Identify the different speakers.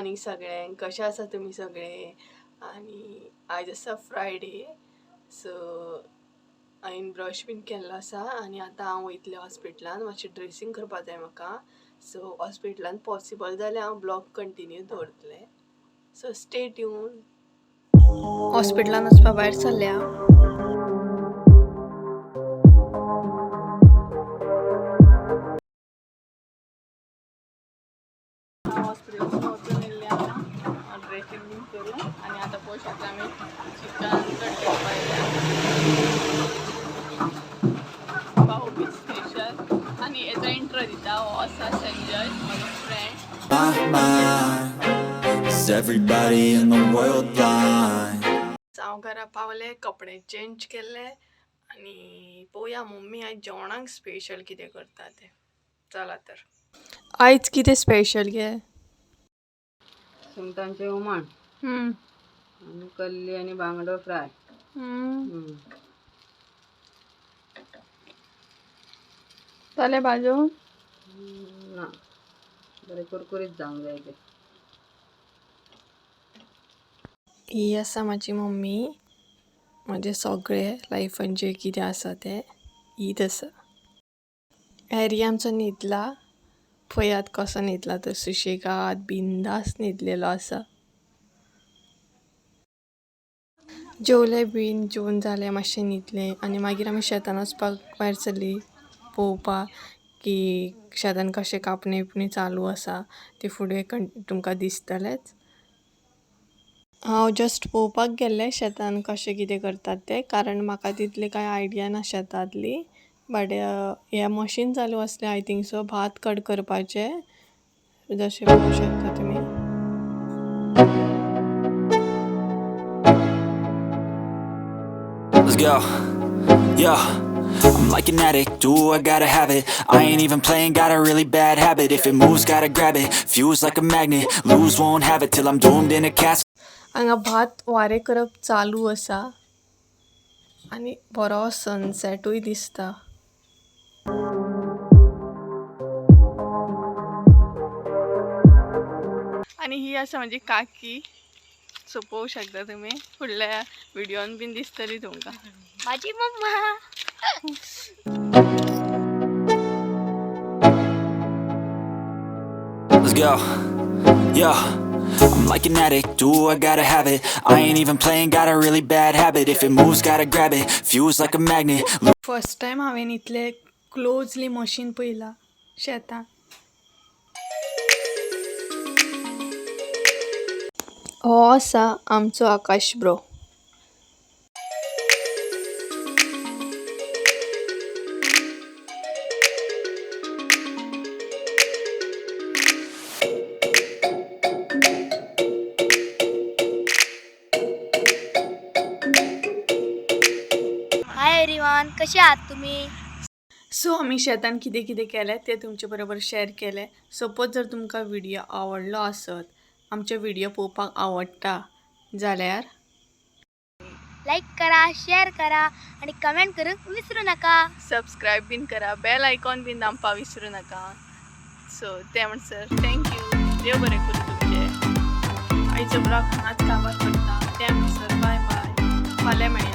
Speaker 1: Morning सगळ्यांक. कशे आसा तुमी सगळे? आणि आयज आसा फ्रायडे, सो हांवें ब्रश बीन केल्लो आसा आनी आतां हांव वयतलें हॉस्पिटलान. मातशें ड्रेसींग करपा जाय म्हाका, सो हॉस्पिटलान पॉसिबल जाल्यार हांव ब्लॉग कंटिन्यू दवरतलें. So stay tuned. हॉस्पिटलान वचपा भायर सरल्या. हॉस्पिटलान वचून येयल्लें आतां, ड्रेसींग बीन करून आनी आतां पळोवंक शकता आमी चिकन कट करपा येयल्या. पाव बी स्पेशल आनी हेजो इंट्रो दिता हो आसा संजय, म्हजो friend.
Speaker 2: Is everybody in the world blind?
Speaker 1: हांव घरा पावलें, कपडे चेंज केले आनी पळोवया मम्मी आयज जेवणाक स्पेशल कितें करता तें. चला तर. आयज कितें स्पेशल गे?
Speaker 3: सुंगटांचें हुमण आनी कल्ली आनी बांगडो फ्राय.
Speaker 1: जालें भाजून?
Speaker 3: ना, बरें कुरकुरीत जावंक जाय तें.
Speaker 1: ही आसा म्हाजी मम्मी. म्हजें सगळें लायफान जें कितें आसा तें हीच आसा. एरी आमचो न्हिदला. पळयात कसो न्हिदला तो, सुशेगाद बिंदास न्हिदलेलो आसा. जेवलें बीन, जेवून जालें, मातशें न्हिदलें आनी मागीर आमी शेतान वचपाक भायर सरलीं पळोवपाक की शेतान कशें कापणी बिपणी चालू आसा तें फुडें तुमकां दिसतलेंच. हांव जस्ट पळोवपाक गेल्लें शेतान कशें कितें करतात तें, कारण म्हाका तितली कांय आयडिया ना शेतांतली. बट हें मशीन चालू आसलें आय थिंक सो, भात कट करपाचें, जशें पळोवंक शकता तुमी.
Speaker 2: Let's go. Yeah. I'm like an addict, do I gotta have it. I ain't even playing, got a really bad habit. If it moves, gotta grab it. Fuse like a magnet, lose, won't have it till I'm doomed in a casket.
Speaker 1: हांगा भात वारें करप चालू आसा आनी बरो सनसेटूय दिसता. आनी ही आसा म्हजी काकी. सो पळोवंक शकता तुमी, फुडल्या व्हिडिओन बीन दिसतली तुमकां.
Speaker 4: माझी mamma.
Speaker 2: Let's go. Yeah. I'm like an addict, do I gotta have it. I ain't even playing, got a really bad habit. If it moves, gotta grab it. Fuse like a magnet.
Speaker 1: First time हांवें इतलें closely machine पळयलां शेतान. हो आसा आमचो आकाश bro.
Speaker 4: Hi everyone, कसे आहात तुम्ही?
Speaker 1: सो आमी शेतान कितें कितें केलें तें तुमचे बरोबर शेअर केलें. सपोज जर तुमकां व्हिडिओ आवडलो आसत, आमचे व्हिडिओ पळोवपाक आवडटा जाल्यार
Speaker 4: लाईक करा, शेअर करा आणि कमेंट करूक विसरू नका.
Speaker 1: सबस्क्राईब बीन करा, बेल आयकॉन बीन दामपाक विसरू नका. सो ते म्हणसर थँक्यू. देव बरें करूं तुमचें. आयचो ब्लॉग हांगाच काबार करता. ते म्हणसर बाय बाय. फाल्यां मेळया.